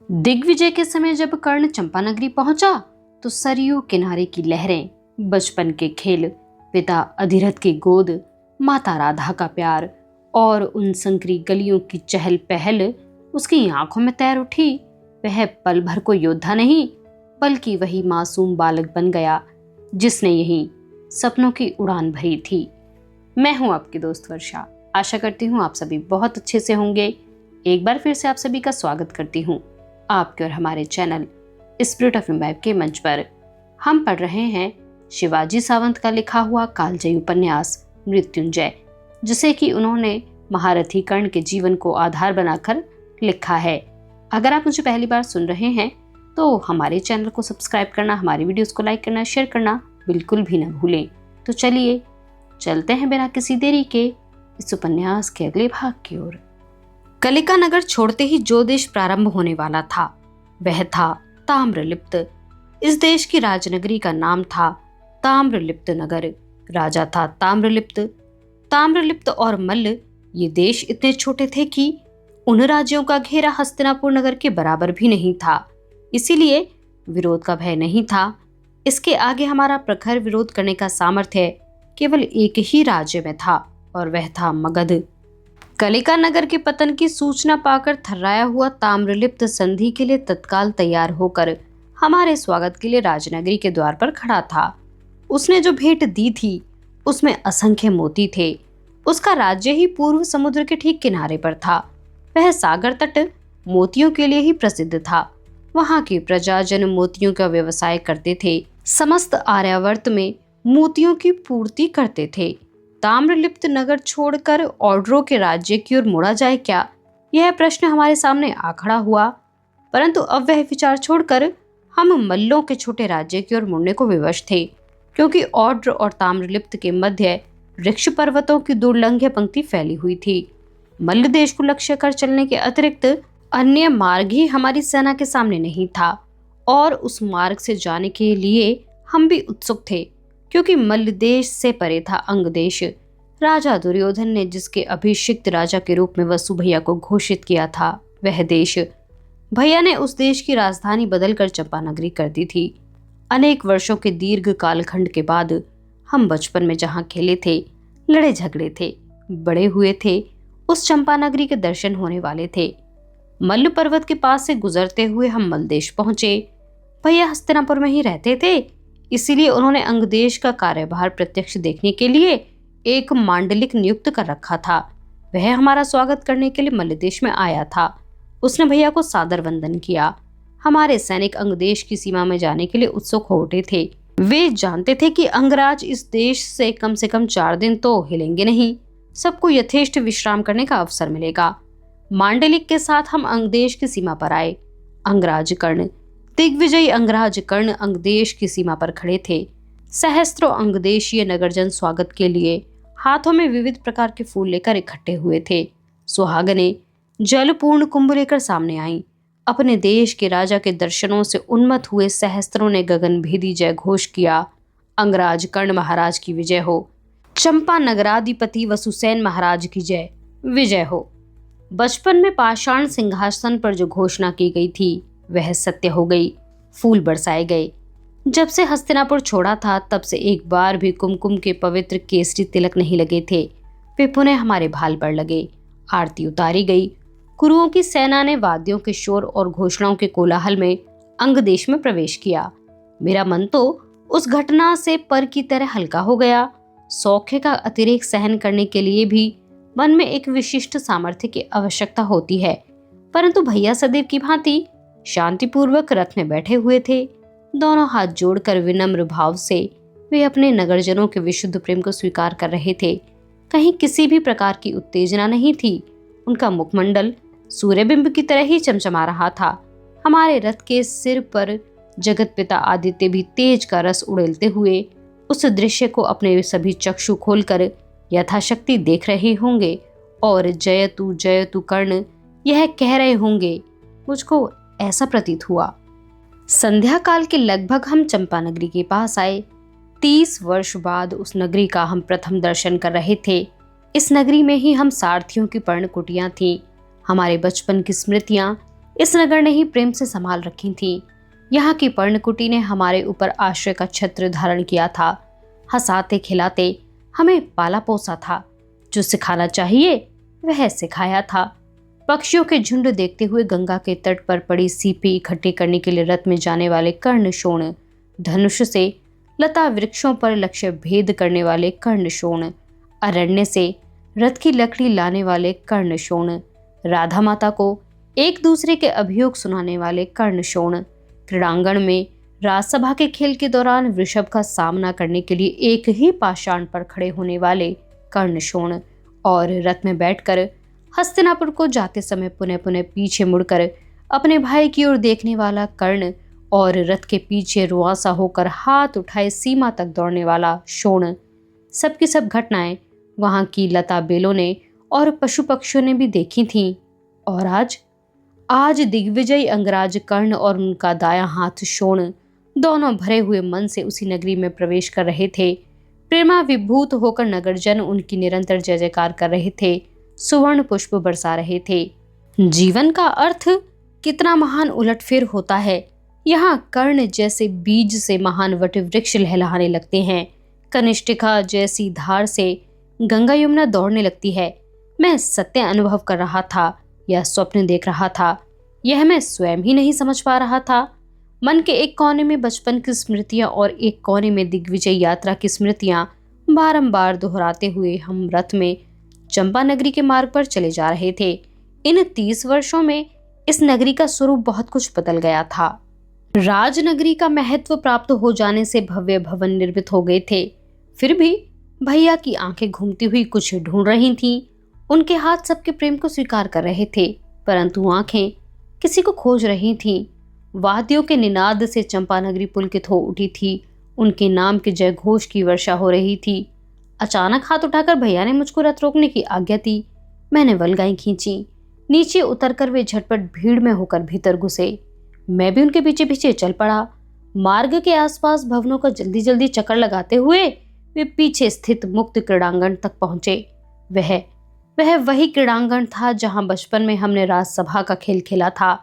दिग्विजय के समय जब कर्ण चंपानगरी पहुंचा तो सरयू किनारे की लहरें, बचपन के खेल, पिता अधिरथ की गोद, माता राधा का प्यार और उन संकरी गलियों की चहल पहल उसकी आंखों में तैर उठी। वह पल भर को योद्धा नहीं बल्कि वही मासूम बालक बन गया जिसने यही सपनों की उड़ान भरी थी। मैं हूं आपकी दोस्त वर्षा। आशा करती हूं आप सभी बहुत अच्छे से होंगे। एक बार फिर से आप सभी का स्वागत करती हूं आपके और हमारे चैनल स्पिरिट ऑफ इम्बाइब के मंच पर। हम पढ़ रहे हैं शिवाजी सावंत का लिखा हुआ कालजयी उपन्यास मृत्युंजय, जिसे कि उन्होंने महारथी कर्ण के जीवन को आधार बनाकर लिखा है। अगर आप मुझे पहली बार सुन रहे हैं तो हमारे चैनल को सब्सक्राइब करना, हमारी वीडियोस को लाइक करना, शेयर करना बिल्कुल भी न भूलें। तो चलिए चलते हैं बिना किसी देरी के इस उपन्यास के अगले भाग की ओर। कलिका नगर छोड़ते ही जो देश प्रारंभ होने वाला था वह था ताम्रलिप्त। इस देश की राजनगरी का नाम था ताम्रलिप्त नगर। राजा था ताम्रलिप्त। ताम्रलिप्त और मल्ल ये देश इतने छोटे थे कि उन राज्यों का घेरा हस्तिनापुर नगर के बराबर भी नहीं था, इसीलिए विरोध का भय नहीं था। इसके आगे हमारा प्रखर विरोध करने का सामर्थ्य केवल एक ही राज्य में था और वह था मगध। कलिका नगर के पतन की सूचना पाकर थर्राया हुआ ताम्रलिप्त संधि के लिए तत्काल तैयार होकर हमारे स्वागत के लिए राजनगरी के द्वार पर खड़ा था। उसने जो भेंट दी थी उसमें असंख्य मोती थे। उसका राज्य ही पूर्व समुद्र के ठीक किनारे पर था। वह सागर तट मोतियों के लिए ही प्रसिद्ध था। वहां की प्रजाजन मोतियों का व्यवसाय करते थे। समस्त आर्यावर्त में मोतियों की पूर्ति करते थे। ताम्रलिप्त नगर छोड़कर ऑर्डरों के राज्य की ओर मुड़ा जाए क्या, यह प्रश्न हमारे सामने आ खड़ा हुआ। परंतु अब वह विचार छोड़कर हम मल्लों के छोटे राज्य की ओर मुड़ने को विवश थे, क्योंकि ऑर्डर और ताम्रलिप्त के मध्य वृक्ष पर्वतों की दुर्लंघ्य पंक्ति फैली हुई थी। मल्ल देश को लक्ष्य कर चलने के अतिरिक्त अन्य मार्ग ही हमारी सेना के सामने नहीं था और उस मार्ग से जाने के लिए हम भी उत्सुक थे, क्योंकि मल्ल देश से परे था अंग देश। राजा दुर्योधन ने जिसके अभिषिक्त राजा के रूप में वसु भैया को घोषित किया था वह देश। भैया ने उस देश की राजधानी बदलकर चंपानगरी कर दी थी। अनेक वर्षों के दीर्घ कालखंड के बाद हम बचपन में जहाँ खेले थे, लड़े झगड़े थे, बड़े हुए थे, उस चंपानगरी के दर्शन होने वाले थे। मल्ल पर्वत के पास से गुजरते हुए हम मलदेश पहुंचे। भैया हस्तिनापुर में ही रहते थे, इसीलिए उन्होंने अंगदेश का कार्यभार प्रत्यक्ष देखने के लिए एक मांडलिक नियुक्त कर रखा था। वह हमारा स्वागत करने के लिए मल्लदेश में आया था। उसने भैया को सादर वंदन किया। हमारे सैनिक अंगदेश की सीमा में जाने के लिए उत्सुक हो उठे थे। वे जानते थे कि अंगराज इस देश से कम 4 दिन तो हिलेंगे नहीं। सबको यथेष्ट विश्राम करने का अवसर मिलेगा। मांडलिक के साथ हम अंगदेश की सीमा पर आए। अंगराज कर्ण, दिग्विजयी अंगराज कर्ण अंगदेश की सीमा पर खड़े थे। सहस्त्रों अंगदेशीय नगरजन स्वागत के लिए हाथों में विविध प्रकार के फूल लेकर इकट्ठे हुए थे। सुहागने जलपूर्ण कुंभ लेकर सामने आईं। अपने देश के राजा के दर्शनों से उन्मत्त हुए सहस्त्रों ने गगनभेदी जय घोष किया। अंगराज कर्ण महाराज की विजय हो। चंपा नगराधिपति वसुसेन महाराज की जय विजय हो। बचपन में पाषाण सिंहासन पर जो घोषणा की गई थी वह सत्य हो गई। फूल बरसाए गए। जब से हस्तिनापुर छोड़ा था तब से एक बार भी कुमकुम के पवित्र केसरी तिलक नहीं लगे थे। वे पुनः हमारे भाल पर लगे। आरती उतारी गई। कुरुओं की सेना ने वाद्यों के शोर और घोषणाओं के कोलाहल में अंग देश में प्रवेश किया। मेरा मन तो उस घटना से पर की तरह हल्का हो गया। सौख्य का अतिरेक सहन करने के लिए भी मन में एक विशिष्ट सामर्थ्य की आवश्यकता होती है, परंतु भैया सदैव की भांति शांतिपूर्वक रथ में बैठे हुए थे। दोनों हाथ जोड़कर विनम्र भाव से वे अपने नगरजनों के विशुद्ध प्रेम को स्वीकार कर रहे थे। कहीं किसी भी प्रकार की उत्तेजना नहीं थी। उनका मुखमंडल सूर्यबिंब की तरह ही चमचमा रहा था। हमारे रथ के सिर पर जगत पिता आदित्य भी तेज का रस उड़ेलते हुए उस दृश्य को अपने सभी चक्षु खोलकर यथाशक्ति देख रहे होंगे और जयतु कर्ण यह कह रहे होंगे। मुझको ऐसा प्रतीत हुआ। संध्या काल के लगभग हम चंपानगरी के पास आए। 30 वर्ष बाद उस नगरी का हम प्रथम दर्शन कर रहे थे। इस नगरी में ही हम सारथियों की पर्णकुटियां थीं। हमारे बचपन की स्मृतियां इस नगर ने ही प्रेम से संभाल रखी थी। यहाँ की पर्णकुटी ने हमारे ऊपर आश्रय का छत्र धारण किया था। हंसाते खिलाते हमें पाला पोसा था। जो सिखाना चाहिए वह सिखाया था। पक्षियों के झुंड देखते हुए गंगा के तट पर पड़ी सीपी इकट्ठी करने के लिए रथ में जाने वाले कर्णशोण, धनुष से लता वृक्षों पर लक्ष्य भेद करने वाले कर्णशोण, अरण्य से रथ की लकड़ी लाने वाले कर्णशोण, राधा माता को एक दूसरे के अभियोग सुनाने वाले कर्णशोण, क्रीड़ांगण में राजसभा के खेल के दौरान वृषभ का सामना करने के लिए एक ही पाषाण पर खड़े होने वाले कर्णशोण, और रथ में बैठकर हस्तिनापुर को जाते समय पुनः पुनः पीछे मुड़कर अपने भाई की ओर देखने वाला कर्ण, और रथ के पीछे रुआसा होकर हाथ उठाए सीमा तक दौड़ने वाला शोण। सबकी सब घटनाएं वहां की लता बेलों ने और पशु पक्षियों ने भी देखी थीं। और आज दिग्विजयी अंगराज कर्ण और उनका दायां हाथ शोण दोनों भरे हुए मन से उसी नगरी में प्रवेश कर रहे थे। प्रेमा विभूत होकर नगरजन उनकी निरंतर जय जयकार कर रहे थे, सुवर्ण पुष्प बरसा रहे थे। जीवन का अर्थ कितना महान उलटफेर होता है। यहाँ कर्ण जैसे बीज से महान वट वृक्ष लहलहाने लगते हैं। कनिष्ठिका जैसी धार से गंगा यमुना दौड़ने लगती है। मैं सत्य अनुभव कर रहा था या स्वप्न देख रहा था, यह मैं स्वयं ही नहीं समझ पा रहा था। मन के एक कोने में बचपन की स्मृतियां और एक कोने में दिग्विजय यात्रा की स्मृतियां बारंबार दोहराते हुए हम रथ में चंपा नगरी के मार्ग पर चले जा रहे थे। इन 30 वर्षों में इस नगरी का स्वरूप बहुत कुछ बदल गया था। राजनगरी का महत्व प्राप्त हो जाने से भव्य भवन निर्मित हो गए थे। फिर भी भैया की आंखें घूमती हुई कुछ ढूंढ रही थीं। उनके हाथ सबके प्रेम को स्वीकार कर रहे थे, परंतु आंखें किसी को खोज रही थीं। वाद्यों के निनाद से चंपा नगरी पुलकित हो उठी थी। उनके नाम के जय घोष की वर्षा हो रही थी। अचानक हाथ उठाकर भैया ने मुझको रथ रोकने की आज्ञा दी। मैंने वलगाएं खींची। नीचे उतरकर वे झटपट भीड़ में होकर भीतर घुसे। मैं भी उनके पीछे पीछे चल पड़ा। मार्ग के आसपास भवनों का जल्दी जल्दी चक्कर लगाते हुए वे पीछे स्थित मुक्त क्रीड़ांगण तक पहुंचे। वह वही क्रीड़ांगण था जहां बचपन में हमने राजसभा का खेल खेला था।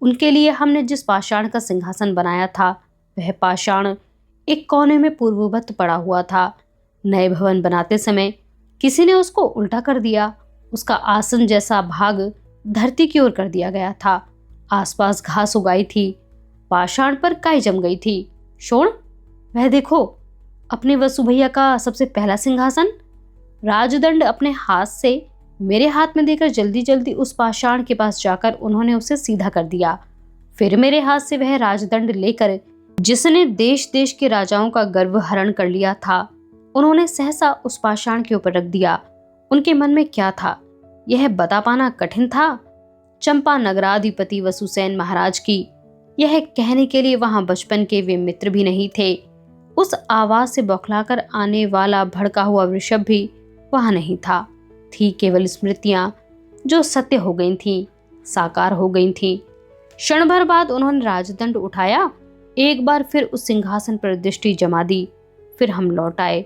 उनके लिए हमने जिस पाषाण का सिंहासन बनाया था, वह पाषाण एक कोने में पूर्ववत पड़ा हुआ था। नए भवन बनाते समय किसी ने उसको उल्टा कर दिया। उसका आसन जैसा भाग धरती की ओर कर दिया गया था। आसपास घास उगाई थी। पाषाण पर काई जम गई थी। शोण, वह देखो, अपने वसु भैया का सबसे पहला सिंहासन। राजदंड अपने हाथ से मेरे हाथ में देकर जल्दी जल्दी उस पाषाण के पास जाकर उन्होंने उसे सीधा कर दिया। फिर मेरे हाथ से वह राजदंड लेकर, जिसने देश देश के राजाओं का गर्व हरण कर लिया था, उन्होंने सहसा उस पाषाण के ऊपर रख दिया। उनके मन में क्या था, यह बता पाना कठिन था। चंपा नगराधिपति वसुसेन महाराज की यह कहने के लिए वहां बचपन के वे मित्र भी नहीं थे। उस आवाज से बौखलाकर आने वाला भड़का हुआ वृषभ भी वहां नहीं था। थी केवल स्मृतियां जो सत्य हो गई थीं, साकार हो गई थीं। क्षण भर बाद उन्होंने राजदंड उठाया, एक बार फिर उस सिंहासन पर दृष्टि जमा दी। फिर हम लौट आए,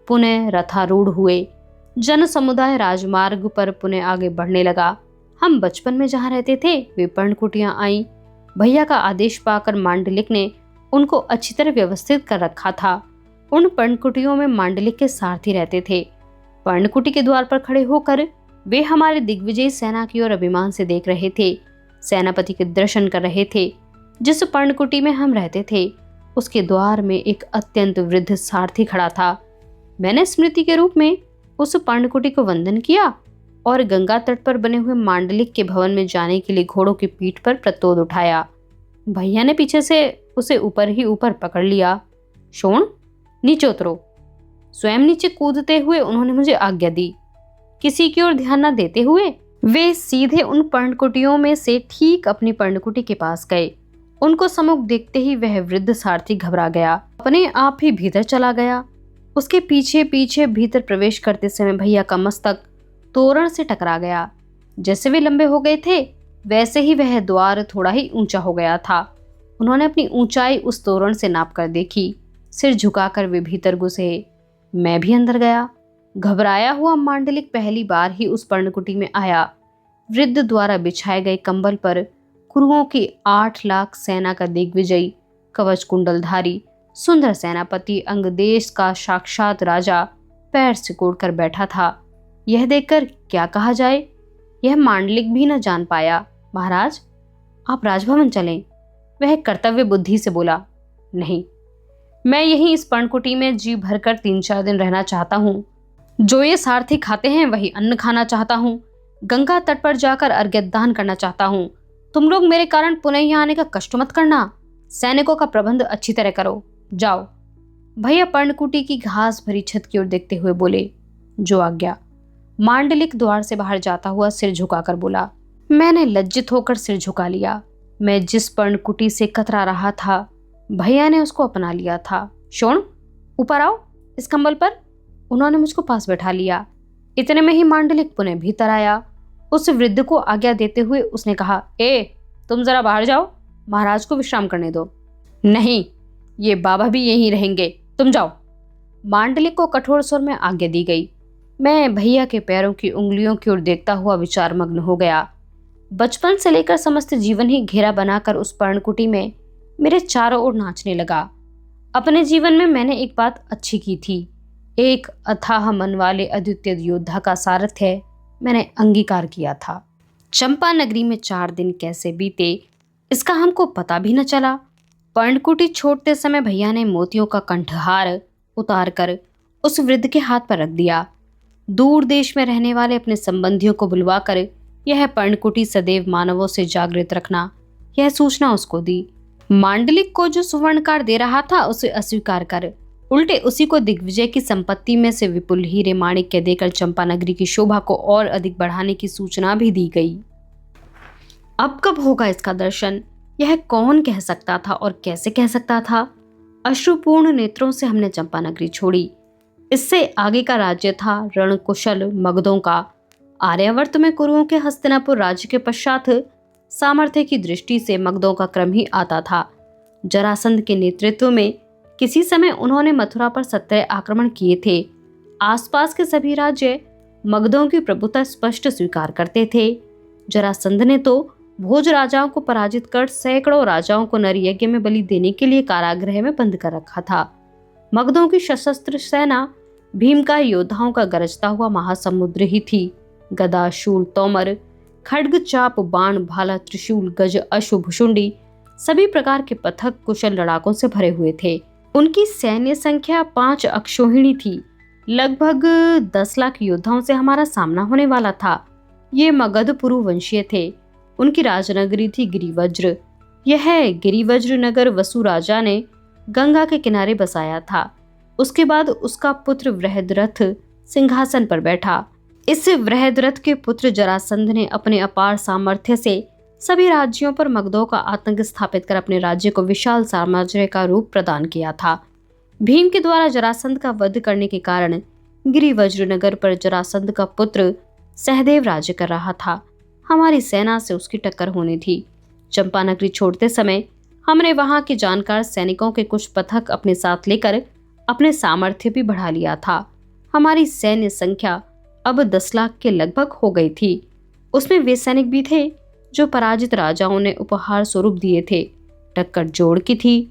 पुनः रथारूढ़ हुए। जन समुदाय राजमार्ग पर पुनः आगे बढ़ने लगा। हम बचपन में जहाँ रहते थे वे पर्णकुटियां आईं। भैया का आदेश पाकर मांडलिक ने उनको अच्छी तरह व्यवस्थित कर रखा था। उन पर्णकुटियों में मांडलिक के सारथी रहते थे। पर्णकुटी के द्वार पर खड़े होकर वे हमारे दिग्विजयी सेना की ओर अभिमान से देख रहे थे। सेनापति के दर्शन कर रहे थे। जिस पर्णकुटी में हम रहते थे उसके द्वार में एक अत्यंत वृद्ध सारथी खड़ा था। मैंने स्मृति के रूप में उस पर्णकुटी को वंदन किया और गंगा तट पर बने हुए मांडलिक के भवन में जाने के लिए घोड़ों की पीठ पर प्रतोद उठाया। भैया ने पीछे से उसे ऊपर ही ऊपर पकड़ लिया। शोण, नीचे उतरो। स्वयं नीचे कूदते हुए उन्होंने मुझे आज्ञा दी। किसी की ओर ध्यान न देते हुए वे सीधे उन पर्णकुटियों में से ठीक अपनी पर्णकुटी के पास गए। उनको सम्मुख देखते ही वह वृद्ध सारथी घबरा गया, अपने आप ही भीतर चला गया। उसके पीछे पीछे भीतर प्रवेश करते समय भैया का मस्तक तोरण से टकरा गया। जैसे वे लंबे हो गए थे वैसे ही वह द्वार थोड़ा ही ऊंचा हो गया था। उन्होंने अपनी ऊंचाई उस तोरण से नापकर देखी। सिर झुकाकर वे भीतर घुसे। मैं भी अंदर गया। घबराया हुआ मांडलिक पहली बार ही उस पर्णकुटी में आया। वृद्ध द्वारा बिछाए गए कंबल पर कुरुओं की 8 लाख सेना का दिग्विजयी, कवच कुंडलधारी, सुंदर सेनापति, अंगदेश का साक्षात राजा पैर सिकोड़ कर बैठा था। यह देखकर क्या कहा जाए, यह मांडलिक भी न जान पाया। महाराज, आप राजभवन चलें। वह कर्तव्य बुद्धि से बोला, नहीं, मैं यहीं इस पर्णकुटी में जी भरकर 3-4 दिन रहना चाहता हूँ। जो ये सारथी खाते हैं वही अन्न खाना चाहता हूँ। गंगा तट पर जाकर अर्घ्यदान करना चाहता हूँ। तुम लोग मेरे कारण पुनः यहाँ आने का कष्ट मत करना। सैनिकों का प्रबंध अच्छी तरह करो। जाओ। भैया पर्णकुटी की घास भरी छत की ओर देखते हुए बोले, जो आज्ञा। मांडलिक द्वार से बाहर जाता हुआ सिर झुकाकर बोला। मैंने लज्जित होकर सिर झुका लिया। मैं जिस पर्णकुटी से कतरा रहा था, भैया ने उसको अपना लिया था। शोण, ऊपर आओ इस कंबल पर। उन्होंने मुझको पास बैठा लिया। इतने में ही मांडलिक पुनः भीतर आया। उस वृद्ध को आज्ञा देते हुए उसने कहा, तुम जरा बाहर जाओ, महाराज को विश्राम करने दो। नहीं, ये बाबा भी यहीं रहेंगे, तुम जाओ। मांडलिक को कठोर स्वर में आज्ञा दी गई। मैं भैया के पैरों की उंगलियों की ओर देखता हुआ विचारमग्न हो गया। बचपन से लेकर समस्त जीवन ही घेरा बनाकर उस पर्णकुटी में मेरे चारों ओर नाचने लगा। अपने जीवन में मैंने एक बात अच्छी की थी। एक अथाह मन वाले अद्वितीय योद्धा का सारथ्य मैंने अंगीकार किया था। चंपा नगरी में 4 दिन कैसे बीते इसका हमको पता भी न चला। पर्णकुटी छोड़ते समय भैया ने मोतियों का कंठहार उतार कर उस वृद्ध के हाथ पर रख दिया। दूर देश में रहने वाले अपने संबंधियों को बुलवाकर यह पर्णकुटी सदैव मानवों से जागृत रखना, यह सूचना उसको दी। मांडलिक को जो सुवर्णकार दे रहा था उसे अस्वीकार कर उल्टे उसी को दिग्विजय की संपत्ति में से विपुल हीरे माणिक्य देकर चंपा नगरी की शोभा को और अधिक बढ़ाने की सूचना भी दी गई। अब कब होगा इसका दर्शन, यह कौन कह सकता था और कैसे कह सकता था। अश्रुपूर्ण नेत्रों से हमने चंपा नगरी छोड़ी। इससे आगे का राज्य था रणकुशल मगधों का। आर्यावर्त में कुरुओं के हस्तिनापुर राज्य के पश्चात सामर्थ्य की दृष्टि से मगधों का क्रम ही आता था। जरासंध के नेतृत्व में किसी समय उन्होंने मथुरा पर 17 आक्रमण किए थे। आसपास के सभी राज्य मगधों की प्रभुता स्पष्ट स्वीकार करते थे। जरासंध ने तो भोज राजाओं को पराजित कर सैकड़ों राजाओं को नरयज्ञ में बलि देने के लिए कारागृह में बंद कर रखा था। मगधों की सशस्त्र सेना भीमकाय योद्धाओं का गरजता हुआ महासमुद्र ही थी। गदा, शूल, तोमर, खड्ग, चाप, बाण, भाला, त्रिशूल, गज, अश्व, भुशुंडी सभी प्रकार के पथक कुशल लड़ाकों से भरे हुए थे। उनकी सैन्य संख्या 5 अक्षोहिणी थी। लगभग 10 लाख योद्धाओं से हमारा सामना होने वाला था। ये मगध पुरुवंशीय थे। उनकी राजनगरी थी गिरिवज्र। यह गिरिवज्र नगर वसु राजा ने गंगा के किनारे बसाया था। उसके बाद उसका पुत्र वृहद्रथ सिंहासन पर बैठा। इस वृहद्रथ के पुत्र जरासंध ने अपने अपार सामर्थ्य से सभी राज्यों पर मगधों का आतंक स्थापित कर अपने राज्य को विशाल साम्राज्य का रूप प्रदान किया था। भीम के द्वारा जरासंध का वध करने के कारण गिरिवज्र नगर पर जरासंध का पुत्र सहदेव राज्य कर रहा था। हमारी सेना से उसकी टक्कर होनी थी। चंपा नगरी छोड़ते समय हमने वहां के जानकार सैनिकों के कुछ पथक अपने साथ लेकर अपने सामर्थ्य भी बढ़ा लिया था। हमारी सैन्य संख्या अब 10 लाख के लगभग हो गई थी। उसमें वे सैनिक भी थे जो पराजित राजाओं ने उपहार स्वरूप दिए थे। टक्कर जोड़ की थी।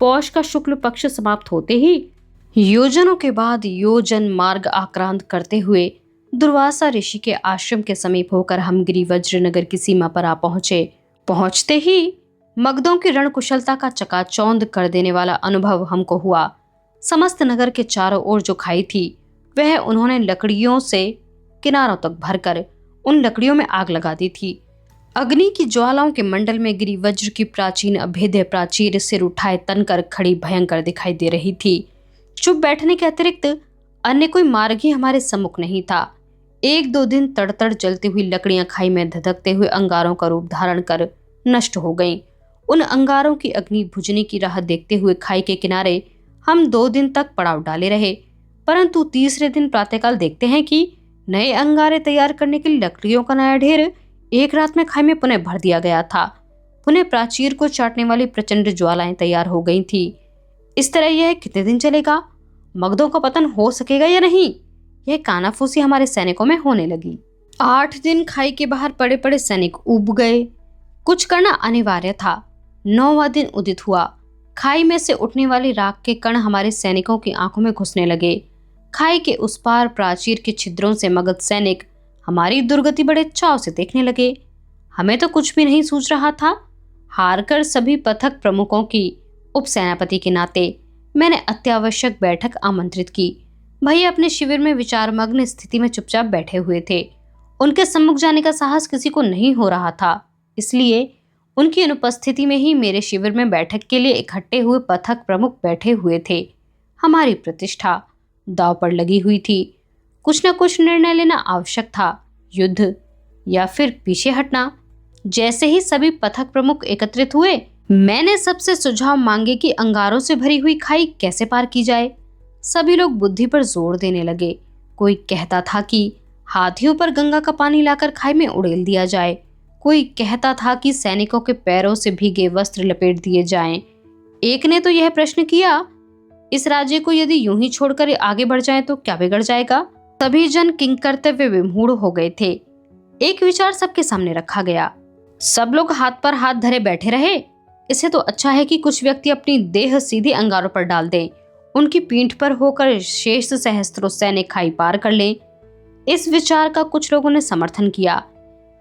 पौष का शुक्ल पक्ष समाप्त होते ही योजनों के बाद योजन मार्ग आक्रांत करते हुए दुर्वासा ऋषि के आश्रम के समीप होकर हम गिरिवज्र नगर की सीमा पर आ पहुंचे। पहुंचते ही मगधों की रणकुशलता का चकाचौंध कर देने वाला अनुभव हमको हुआ। समस्त नगर के चारों ओर जो खाई थी वह उन्होंने लकड़ियों से किनारों तक भरकर उन लकड़ियों में आग लगा दी थी। अग्नि की ज्वालाओं के मंडल में गिरिवज्र की प्राचीन अभेद्य प्राचीर सिर उठाए तनकर खड़ी भयंकर दिखाई दे रही थी। चुप बैठने के अतिरिक्त अन्य कोई मार्ग ही हमारे सम्मुख नहीं था। 1-2 दिन तड़तड़ जलती हुई लकड़ियां खाई में धधकते हुए अंगारों का रूप धारण कर नष्ट हो गईं। उन अंगारों की अग्नि बुझने की राह देखते हुए खाई के किनारे हम 2 दिन तक पड़ाव डाले रहे, परंतु तीसरे दिन प्रातःकाल देखते हैं कि नए अंगारे तैयार करने के लिए लकड़ियों का नया ढेर एक रात में खाई में पुनः भर दिया गया था। पुनः प्राचीर को चाटने वाली प्रचंड ज्वालाएं तैयार हो गई थी। इस तरह यह कितने दिन चलेगा? मगधों का पतन हो सकेगा या नहीं? यह कानाफूसी हमारे सैनिकों में होने लगी। 8 दिन खाई के बाहर पड़े पड़े सैनिक उब गए। कुछ करना अनिवार्य था। 9वां दिन उदित हुआ। खाई में से उठने वाली राख के कण हमारे सैनिकों की आंखों में घुसने लगे। खाई के उस पार प्राचीर के छिद्रों से मगध सैनिक हमारी दुर्गति बड़े चाव से देखने लगे। हमें तो कुछ भी नहीं सूझ रहा था। हारकर सभी पथक प्रमुखों की उप सेनापति के नाते मैंने अत्यावश्यक बैठक आमंत्रित की। भैया अपने शिविर में विचारमग्न स्थिति में चुपचाप बैठे हुए थे। उनके सम्मुख जाने का साहस किसी को नहीं हो रहा था। इसलिए उनकी अनुपस्थिति में ही मेरे शिविर में बैठक के लिए इकट्ठे हुए पथक प्रमुख बैठे हुए थे। हमारी प्रतिष्ठा दांव पर लगी हुई थी। कुछ न कुछ निर्णय लेना आवश्यक था, युद्ध या फिर पीछे हटना। जैसे ही सभी पथक प्रमुख एकत्रित हुए, मैंने सबसे सुझाव मांगे कि अंगारों से भरी हुई खाई कैसे पार की जाए। सभी लोग बुद्धि पर जोर देने लगे। कोई कहता था कि हाथियों पर गंगा का पानी लाकर खाई में उड़ेल दिया जाए। कोई कहता था कि सैनिकों के पैरों से भीगे वस्त्र लपेट दिए जाएं। एक ने तो यह प्रश्न किया, इस राज्य को यदि यूं ही छोड़कर आगे बढ़ जाए तो क्या बिगड़ जाएगा। सभी जन किंकर्तव्य विमूढ़ हो गए थे। एक विचार सबके सामने रखा गया। सब लोग हाथ पर हाथ धरे बैठे रहे। इससे तो अच्छा है कि कुछ व्यक्ति अपनी देह सीधे अंगारों पर डाल दें, उनकी पीठ पर होकर शेष सहस्त्रों सैनिक खाई पार कर लें। इस विचार का कुछ लोगों ने समर्थन किया।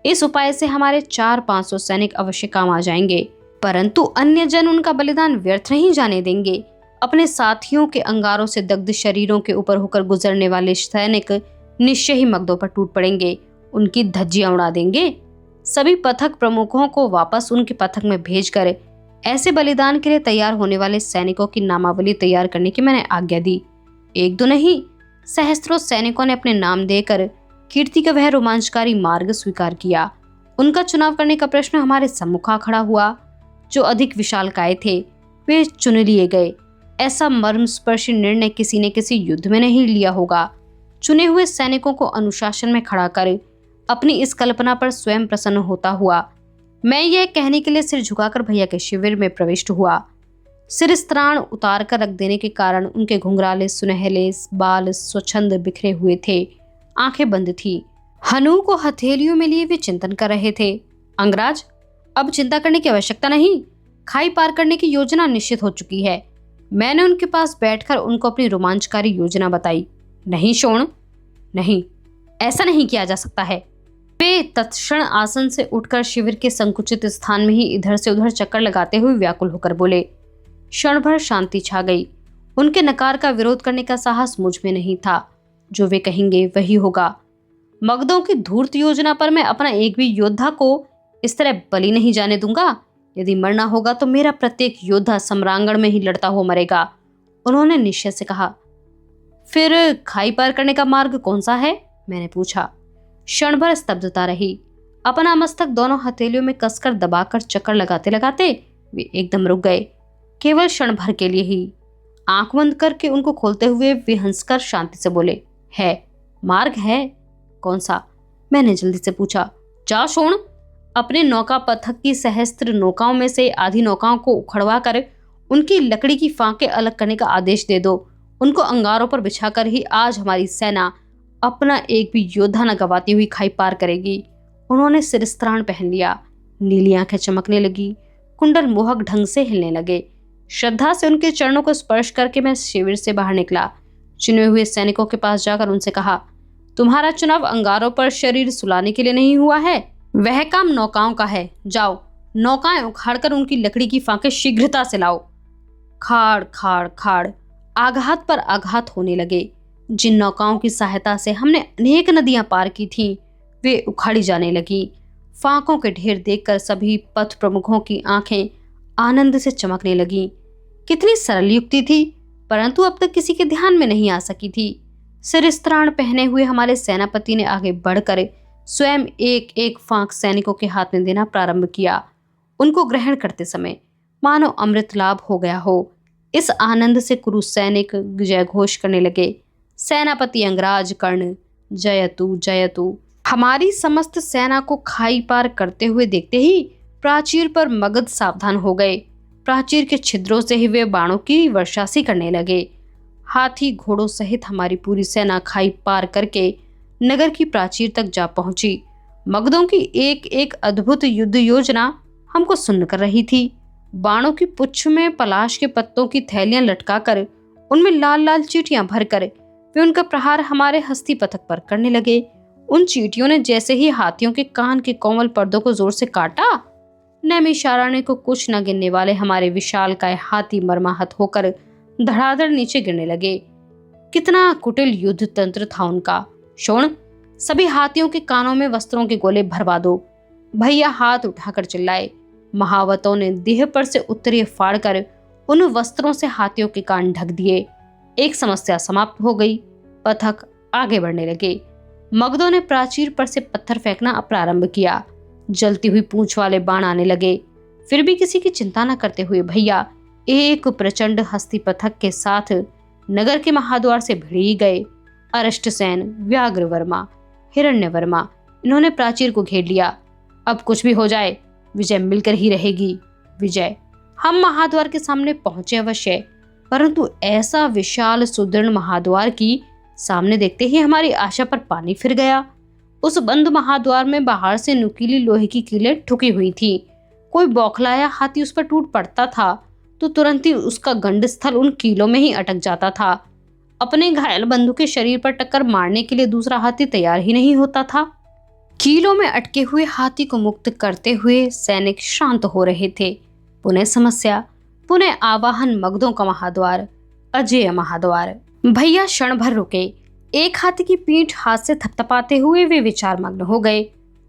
इस उपाय से हमारे 400-500 सैनिक अवश्य काम आ जाएंगे, परंतु अन्य जन उनका बलिदान व्यर्थ नहीं जाने देंगे। अपने साथियों के अंगारों से दग्ध शरीरों के ऊपर होकर गुजरने वाले सैनिक निश्चय ही मगधों पर टूट पड़ेंगे, उनकी धज्जियां उड़ा देंगे। सभी पथक प्रमुखों को वापस उनके पथक में भेजकर ऐसे बलिदान के लिए तैयार होने वाले सैनिकों की नामावली तैयार करने की मैंने आज्ञा दी। एक दो नहीं, सहस्त्रों सैनिकों ने अपने नाम देकर कीर्ति का वह रोमांचकारी मार्ग स्वीकार किया। उनका चुनाव करने का प्रश्न हमारे सम्मुख आ खड़ा हुआ। जो अधिक विशालकाय थे वे चुन लिए गए। ऐसा मर्मस्पर्शी निर्णय किसी ने किसी युद्ध में नहीं लिया होगा। चुने हुए सैनिकों को अनुशासन में खड़ा कर अपनी इस कल्पना पर स्वयं प्रसन्न होता हुआ मैं यह कहने के लिए सिर झुकाकर भैया के शिविर में प्रविष्ट हुआ। सिर स्त्राण उतार कर रख देने के कारण उनके घुंघराले सुनहले बाल स्वच्छंद बिखरे हुए थे। आंखें बंद थी। हनु को हथेलियों में लिए वे चिंतन कर रहे थे। अंगराज, अब चिंता करने की आवश्यकता नहीं। खाई पार करने की योजना निश्चित हो चुकी है। मैंने उनके पास बैठकर उनको अपनी रोमांचकारी योजना बताई। नहीं शोण, नहीं, ऐसा नहीं किया जा सकता है। वे तत्क्षण आसन से उठकर शिविर के संकुचित स्थान में ही इधर से उधर चक्कर लगाते हुए व्याकुल होकर बोले। क्षण भर शांति छा गई। उनके नकार का विरोध करने का साहस मुझ में नहीं था। जो वे कहेंगे वही होगा। मगधों की धूर्त योजना पर मैं अपना एक भी योद्धा को इस तरह बलि नहीं जाने दूंगा। यदि मरना होगा तो मेरा प्रत्येक योद्धा सम्रांगण में ही लड़ता हुआ मरेगा। उन्होंने निश्चय से कहा। फिर खाई पार करने का मार्ग कौन सा है? मैंने पूछा। क्षण भर स्तब्धता रही। अपना मस्तक दोनों हथेलियों में कसकर दबाकर चक्कर लगाते लगाते वे एकदम रुक गए। केवल क्षण भर के लिए ही। आंख बंद करके उनको खोलते हुए वे हंसकर शांति से बोले, है, मार्ग है। कौन सा? मैंने जल्दी से पूछा। जा शोण, अपने नौका पथक की सहस्त्र नौकाओं में से आधी नौकाओं को उखड़वा कर उनकी लकड़ी की फांकें अलग करने का आदेश दे दो। उनको अंगारों पर बिछाकर ही आज हमारी सेना अपना एक भी योद्धा न गवाती हुई खाई पार करेगी। उन्होंने सिरस्त्राण पहन लिया। नीली आंखें चमकने लगी। कुंडल मोहक ढंग से हिलने लगे। श्रद्धा से उनके चरणों को स्पर्श करके मैं शिविर से बाहर निकला। चुने हुए सैनिकों के पास जाकर उनसे कहा, तुम्हारा चुनाव अंगारों पर शरीर सुलाने के लिए नहीं हुआ है, वह काम नौकाओं का है। जाओ, नौकाएं उखाड़कर उनकी लकड़ी की फांकें शीघ्रता से लाओ। खाड़ खाड़ खाड़ आघात पर आघात होने लगे। जिन नौकाओं की सहायता से हमने अनेक नदियां पार की थीं, वे उखाड़ी जाने लगी। फांकों के ढेर देखकर सभी पथ प्रमुखों की आंखें आनंद से चमकने लगीं। कितनी सरल युक्ति थी, परंतु अब तक किसी के ध्यान में नहीं आ सकी थी। सिरस्त्राण पहने हुए हमारे सेनापति ने आगे बढ़कर स्वयं एक एक फांक सैनिकों के हाथ में देना प्रारंभ किया। उनको ग्रहण करते समय मानो अमृत लाभ हो गया हो। इस आनंद से कुरु सैनिक जय घोष करने लगे। सेनापति अंगराज कर्ण जयतु जयतु। हमारी समस्त सेना को खाई पार करते हुए देखते ही प्राचीर पर मगध सावधान हो गए। प्राचीर के छिद्रों से ही वे बाणों की वर्षासी करने लगे। हाथी घोड़ों सहित हमारी पूरी सेना खाई पार करके नगर की प्राचीर तक जा पहुंची। मगधों की एक एक अद्भुत युद्ध योजना हमको सुन्न कर रही थी। बाणों की पुच्छ में पलाश के पत्तों की थैलियां लटकाकर उनमें लाल लाल चींटियां भरकर वे उनका प्रहार हमारे हस्ती पथक पर करने लगे। उन चींटियों ने जैसे ही हाथियों के कान के कोमल पर्दों को जोर से काटा, नैमिषारण्य को कुछ न गिनने वाले हमारे विशालकाय हाथी मर्माहत होकर धड़ाधड़ नीचे गिरने लगे। कितना कुटिल युद्ध तंत्र था उनका। शोण, सभी हाथियों के कानों में वस्त्रों के गोले भरवा दो। भैया हाथ उठाकर चिल्लाए। महावतों ने देह पर से उत्तरीय फाड़कर उन वस्त्रों से हाथियों के कान ढक दिए। एक समस्या समाप्त हो गई। पथक आगे बढ़ने लगे। मगधों ने प्राचीर पर से पत्थर फेंकना प्रारंभ किया। जलती हुई पूंछ वाले बाण आने लगे। फिर भी किसी की चिंता न करते हुए भैया एक प्रचंड हस्ती पथक के साथ नगर के महाद्वार से भिड़ी गए। अरष्टसेन, व्याघ्रवर्मा, हिरण्यवर्मा, इन्होंने प्राचीर को घेर लिया। अब कुछ भी हो जाए, विजय मिलकर ही रहेगी। विजय। हम महाद्वार के सामने पहुंचे अवश्य, परंतु ऐसा विशाल सुदृढ़ महाद्वार की सामने देखते ही हमारी आशा पर पानी फिर गया। उस बंद महाद्वार में बाहर से नुकीली लोहे की कीलें ठुकी हुई थी। कोई बौखलाया हाथी उस पर टूट पड़ता था तो तुरंत ही उसका गंडस्थल उन कीलों में ही अटक जाता था। अपने घायल बंधु के शरीर पर टक्कर मारने के लिए दूसरा हाथी तैयार ही नहीं होता था। कीलों में अटके हुए हाथी को मुक्त करते हुए सैनिक शांत हो रहे थे। पुनः समस्या, पुनः आवाहन। मगधों का महाद्वार, अजेय महाद्वार। भैया क्षण भर रुके। एक हाथी की पीठ हाथ से थपथपाते हुए वे विचार मग्न हो गए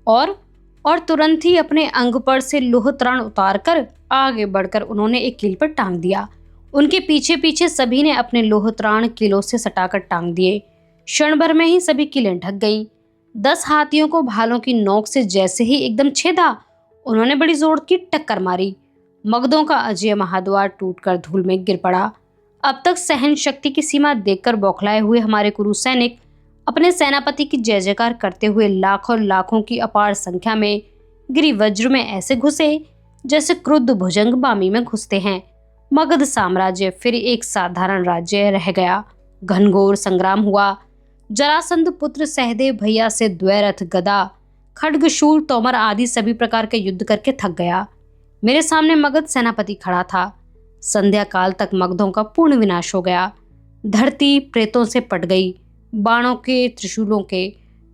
और तुरंत ही अपने अंग पर से लोह त्राण उतारकर आगे बढ़कर उन्होंने एक कील पर टांग दिया। उनके पीछे पीछे सभी ने अपने लोह त्राण कीलों से सटाकर टांग दिए। क्षण भर में ही सभी कीलें ढक गईं। 10 हाथियों को भालों की नोक से जैसे ही एकदम छेदा, उन्होंने बड़ी जोर की टक्कर मारी। मगधों का अजेय महाद्वार टूटकर धूल में गिर पड़ा। अब तक सहन शक्ति की सीमा देखकर बौखलाए हुए हमारे कुरु सैनिक अपने सेनापति की जय जयकार करते हुए लाखों लाखों की अपार संख्या में गिरिवज्र में ऐसे घुसे जैसे क्रुद्ध भुजंग बामी में घुसते हैं। मगध साम्राज्य फिर एक साधारण राज्य रह गया। घनघोर संग्राम हुआ। जरासंध पुत्र सहदेव भैया से द्वैरथ, गदा, खड्ग, शूल, तोमर आदि सभी प्रकार के युद्ध करके थक गया। मेरे सामने मगध सेनापति खड़ा था। संध्या काल तक मगधों का पूर्ण विनाश हो गया। धरती प्रेतों से पट गई। बाणों के, त्रिशूलों के,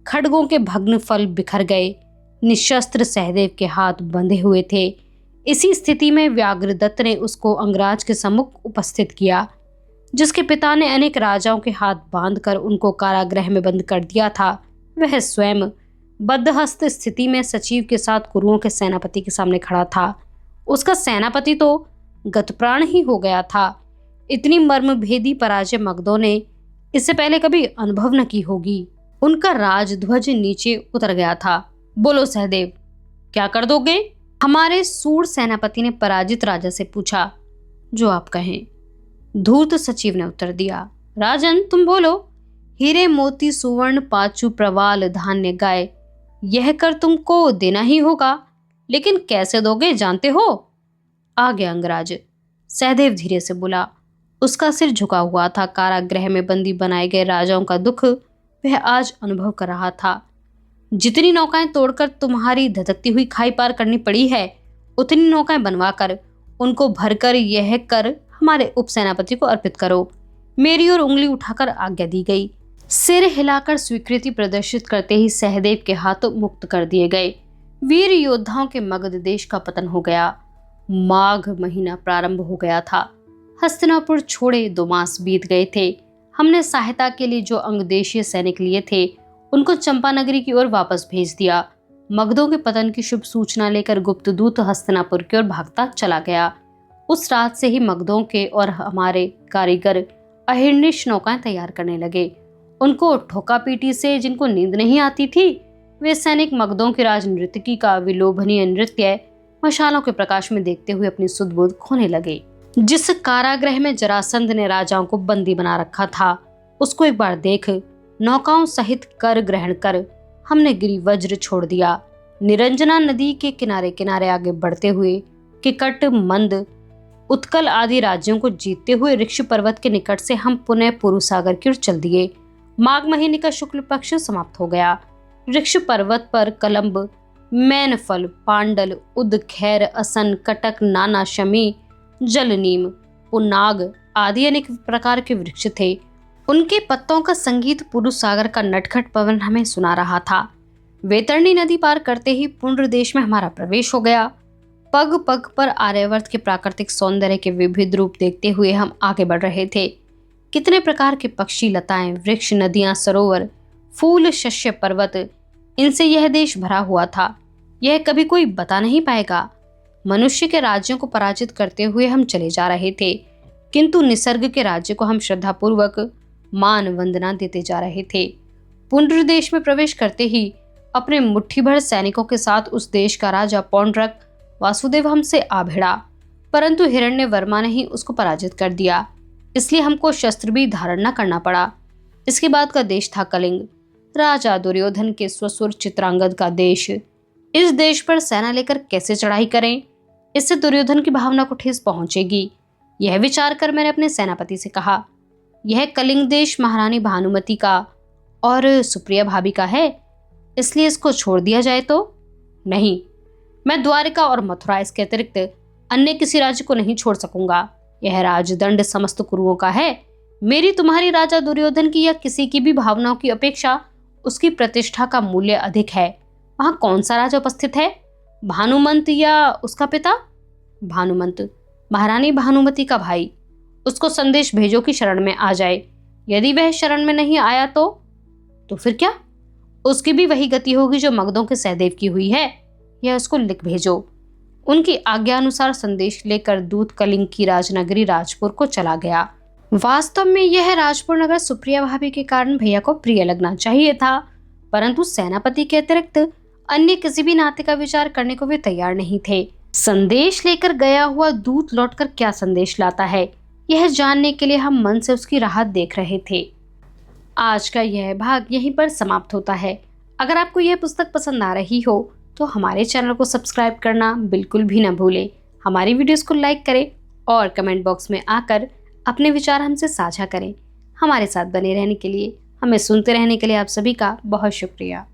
खड्गों के भग्न फल बिखर गए। निशस्त्र सहदेव के हाथ बंधे हुए थे। इसी स्थिति में व्याघ्रदत्त ने उसको अंगराज के सम्मुख उपस्थित किया, जिसके पिता ने अनेक राजाओं के हाथ बांधकर उनको कारागृह में बंद कर दिया था। वह स्वयं बद्धहस्त स्थिति में सचिव के साथ कुरुओं के सेनापति के सामने खड़ा था। उसका सेनापति तो गतप्राण ही हो गया था। इतनी मर्मभेदी पराजय मगधों ने इससे पहले कभी अनुभव न की होगी। उनका राजध्वज नीचे उतर गया था। बोलो सहदेव, क्या कर दोगे? हमारे सूर सेनापति ने पराजित राजा से पूछा। जो आप कहें, धूर्त सचिव ने उत्तर दिया। राजन, तुम बोलो। हीरे, मोती, सुवर्ण, पाचू, प्रवाल, धान्य, गाय, यह कर तुमको देना ही होगा, लेकिन कैसे दोगे जानते हो? आगे अंगराज, सहदेव धीरे से बोला। उसका सिर झुका हुआ था। कारागृह में बंदी बनाए गए राजाओं का दुख वह आज अनुभव कर रहा था। जितनी नौकाएं तोड़कर तुम्हारी धधकती हुई खाई पार करनी पड़ी है, उतनी नौकाएं बनवाकर उनको भरकर यह कर हमारे उपसेनापति को अर्पित करो। मेरी ओर उंगली उठाकर आज्ञा दी गई। सिर हिलाकर स्वीकृति प्रदर्शित करते ही सहदेव के हाथों मुक्त कर दिए गए। वीर योद्धाओं के मगध देश का पतन हो गया। माघ महीना प्रारंभ हो गया था। हस्तिनापुर छोड़े 2 मास बीत गए थे। हमने सहायता के लिए जो अंगदेशीय सैनिक लिए थे, उनको चंपानगरी की ओर वापस भेज दिया। मगधों के पतन की शुभ सूचना लेकर गुप्तदूत हस्तिनापुर की ओर भागता चला गया। उस रात से ही मगधों के और हमारे कारीगर अहिर्निश नौकाएं तैयार करने लगे। उनको ठोका पीटी से जिनको नींद नहीं आती थी, वे सैनिक मगधों की राजनृत्यकी का विलोभनीय नृत्य मशालों के प्रकाश में देखते हुए अपनी सुध बुध खोने लगे। जिस कारागृह में जरासंध ने राजाओं को बंदी बना रखा था, उसको एक बार देख नौकाओं सहित कर ग्रहण कर हमने गिरिवज्र छोड़ दिया। निरंजना नदी के किनारे किनारे आगे बढ़ते हुए किकट, मंद, उत्कल आदि राज्यों को जीतते हुए ऋक्ष पर्वत के निकट से हम पुनः पुरुसागर की ओर चल दिए। माघ महीने का शुक्ल पक्ष समाप्त हो गया। ऋक्ष पर्वत पर कलम्ब मैनफल, पांडल, उदखैर, असन, कटक, नाना, शमी, जलनीम, पुनाग आदि अनेक प्रकार के वृक्ष थे। उनके पत्तों का संगीत पुरु सागर का नटखट पवन हमें सुना रहा था। वैतरणी नदी पार करते ही पुंड्र देश में हमारा प्रवेश हो गया। पग पग पर आर्यावर्त के प्राकृतिक सौंदर्य के विविध रूप देखते हुए हम आगे बढ़ रहे थे। कितने प्रकार के पक्षी, लताएं, वृक्ष, नदियां, सरोवर, फूल, शस्य, पर्वत, इनसे यह देश भरा हुआ था। यह कभी कोई बता नहीं पाएगा। मनुष्य के राज्यों को पराजित करते हुए हम चले जा रहे थे, किंतु निसर्ग के राज्य को हम श्रद्धापूर्वक मान वंदना देते जा रहे थे। पुंड्र देश में प्रवेश करते ही अपने मुट्ठी भर सैनिकों के साथ उस देश का राजा पौंड्रक वासुदेव हमसे आ भिड़ा, परंतु हिरण्यवर्मा ने ही उसको पराजित कर दिया। इसलिए हमको शस्त्र भी धारण न करना पड़ा। इसके बाद का देश था कलिंग, राजा दुर्योधन के स्वसुर चित्रांगद का देश। इस देश पर सेना लेकर कैसे चढ़ाई करें, इससे दुर्योधन की भावना को ठेस पहुंचेगी। यह विचार कर मैंने अपने सेनापति से कहा, यह कलिंग देश महारानी भानुमति का और सुप्रिया भाभी का है, इसलिए इसको छोड़ दिया जाए तो? नहीं, मैं द्वारिका और मथुरा इसके अतिरिक्त अन्य किसी राज्य को नहीं छोड़ सकूंगा। यह राजदंड समस्त कुरुओं का है। मेरी तुम्हारी राजा दुर्योधन की या किसी की भी भावनाओं की अपेक्षा उसकी प्रतिष्ठा का मूल्य अधिक है। वहां कौन सा राजा उपस्थित है? भानुमंत या उसका पिता? भानुमंत, महारानी भानुमति का भाई। उसको संदेश भेजो कि शरण में आ जाए। यदि वह शरण में नहीं आया तो फिर क्या? उसकी भी वही गति होगी जो मगधों के सहदेव की हुई है। यह उसको लिख भेजो। उनकी आज्ञा अनुसार संदेश लेकर दूत कलिंग की राजनगरी राजपुर को चला गया। वास्तव में यह राजपुर नगर सुप्रिया भाभी के कारण भैया को प्रिय लगना चाहिए था, परंतु सेनापति के अतिरिक्त अन्य किसी भी नाते का विचार करने को वे तैयार नहीं थे। संदेश लेकर गया हुआ दूत लौटकर क्या संदेश लाता है, यह जानने के लिए हम मन से उसकी राह देख रहे थे। आज का यह भाग यहीं पर समाप्त होता है। अगर आपको यह पुस्तक पसंद आ रही हो तो हमारे चैनल को सब्सक्राइब करना बिल्कुल भी न भूलें। हमारी वीडियोस को लाइक करें और कमेंट बॉक्स में आकर अपने विचार हमसे साझा करें। हमारे साथ बने रहने के लिए, हमें सुनते रहने के लिए आप सभी का बहुत शुक्रिया।